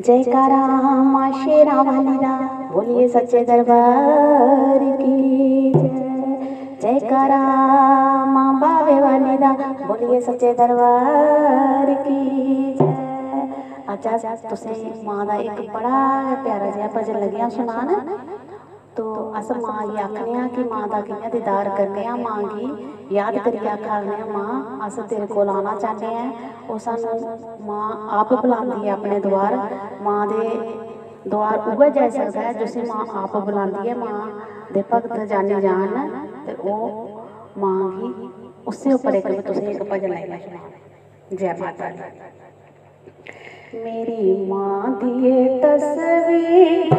जयकारा माँ शेरा वाली दा, बोलिए सच्चे दरबार की जय। जयकारा माँ बावे वाली दा, बोलिए सच्चे दरबार की जय। अच्छा तुसें माँ दा एक बड़ा प्यारा जिहा भजन लगिया सुनान। तो अस माँ गी आखने आं कि माँ दा कि'यां दीदार करने आं, माँ गी याद करियै आखने आं माँ अस तेरे कोल आना चाहते हैं। ओह् सानूं माँ आप बुलांदी है अपने द्वार। माँ दे द्वार उ'ऐ जाई सकदा है जिसी माँ आप बुलांदी है। माँ दे भगत जाने जान ते ओह् माँ गी उस्से उप्पर एक तुसें एक भजन लाइयै सुना। जय माता दी। मेरी माँ दी तस्वीर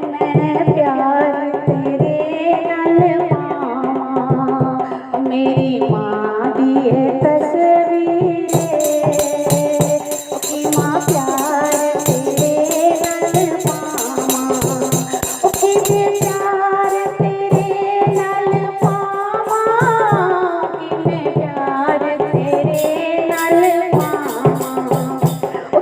मैं प्यार तेरे नाल पावां। मेरी माँ दी तस्वीर कि माँ प्यार तेरे नाल पावां। कि मैं प्यार तेरे नाल पावां। कि मैं प्यार तेरे नाल पावां।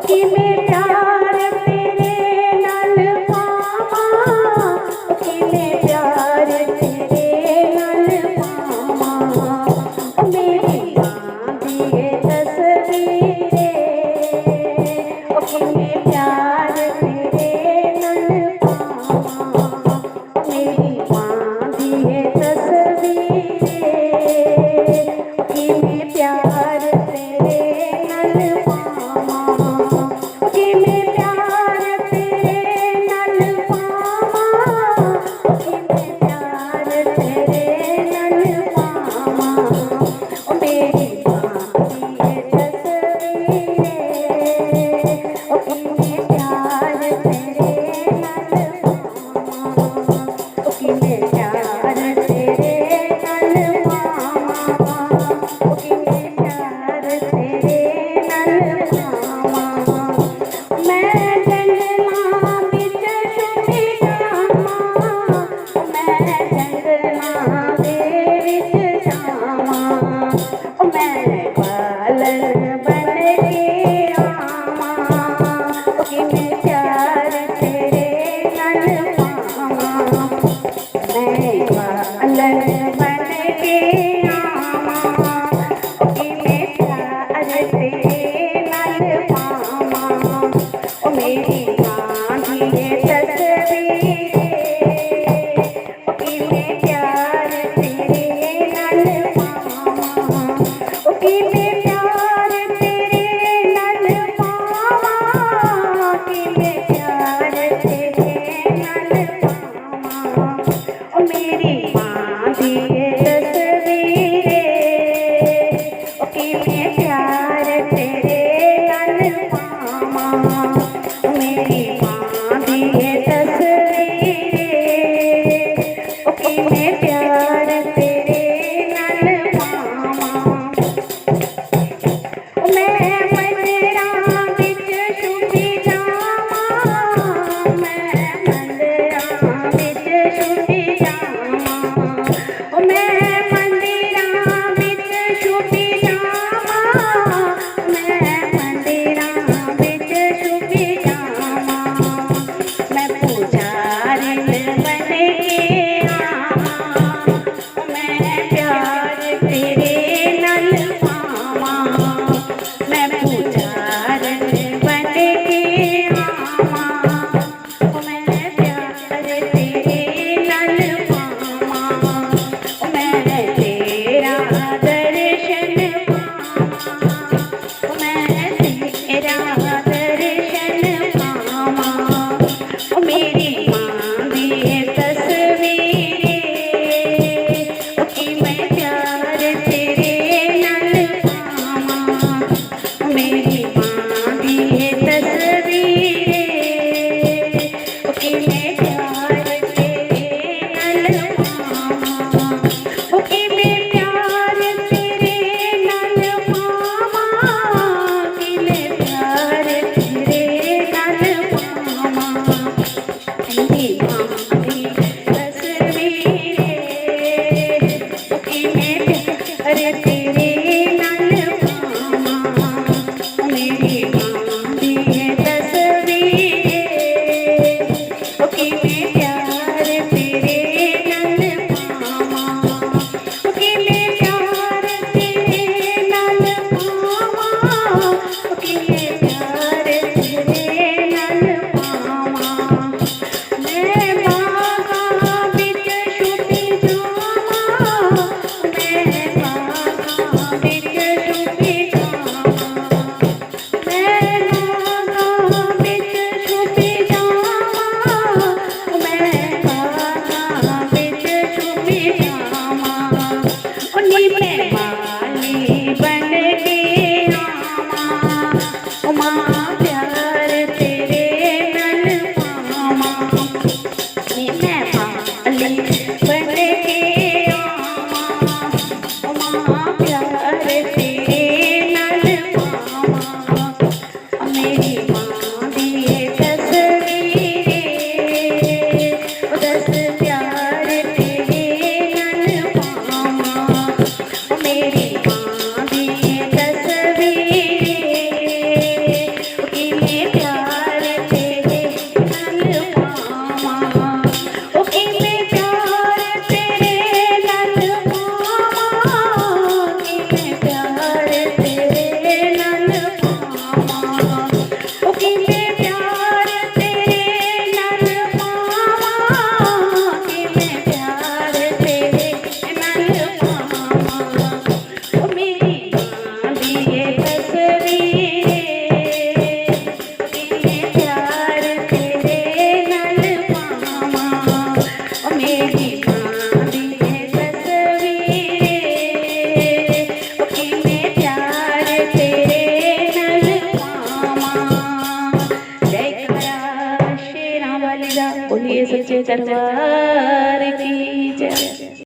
कि मैं प्यार तेरे नाल पावां। कि मैं प्यार तेरे नाल पावां। मेरी माँ दी तस्वीर कि मैं प्यार तेरे नाल पावां। मेरी माँ दी तस्वीर कि मैं प्यार तेरे नाल पावां। कि मैं प्यार तेरे नाल पावां। कि मैं प्यार तेरे नाल पावां। मेरी माँ दी तस्वीर कि मैं प्यार तेरे नाल पावां। कि मैं प्यार तेरे नाल पावां। कि मैं प्यार तेरे नाल पावां। मैं जंगलां विच छुपी जावां। मैं जंगलां दे विच जावां। मैं पालन बन के आवां। कि मैं प्यार तेरे नाल पावां। मैं पालन बन के आवां। कि मैं प्यार तेरे नाल पावां। मेरी माँ दी तस्वीर कि मैं प्यार तेरे नाल पावां। कि मैं प्यार तेरे नाल पावां। कि मैं प्यार तेरे नाल पावां। मेरी माँ दी तस्वीर कि मैं प्यार तेरे नाल पावां। मेरी माँ दी तस्वीर कि मैं प्यार तेरे नाल पावां। मैं मंदिरां विच छुपी जावां। मैं मंदिरां विच छुपी जावां। मैं मंदिरां विच छुपी जावां। मैं मंदिरां विच छुपी जावां। मैं पुजारिन बन के आवां। मैं प्यार तेरे नाल पावां। मैं पुजारिन बन के आवां। मैं प्यार तेरे नाल पावां। मैं तेरा दर्शन पावां। मैं तेरा दर्शन पावां। मेरी माँ दी तस्वीर कि मैं प्यार तेरे नाल पावां। मेरी माँ दी तस्वीर कि मैं प्यार तेरे नाल पावां। कि मैं प्यार तेरे नाल पावां। कि मैं प्यार तेरे नाल पावां। मेरी माँ दी तस्वीर कि मैं प्यार तेरे नाल पावां। मेरी माँ दी किए प्यार तेरे नल पावा मैं बागा बिच छुपी जावा मैं बागा बिच छुपी जावा मैं बागा बिच छुपी जावा मैं बागा बिच छुपी जावा उन्हीं में माली बन के आवा माँ प्यार तेरे नल पावा मैं माली बन के आवा माँ प्यार तेरे नल पावा मेरी माँ दी तस्वीरें दस प्यार तेरे नल पावा मेरी माँ दी तस्वीरें किने प्यार तेरे नल पावा किने प्यार तेरे नल पावा किने प्यार तेरे नल पावा किने प्यार तेरे नल पावा किने प्यार तेरे नल पावा मेरी माँ दी तस्वीरें किने प्यार तेरे नल पावा मेरी माँ दी तस्वीरें किने प्यार तेरे नल पावा जयकारा शेरां वाली दा बोलिए सच्चे दरबार की जय।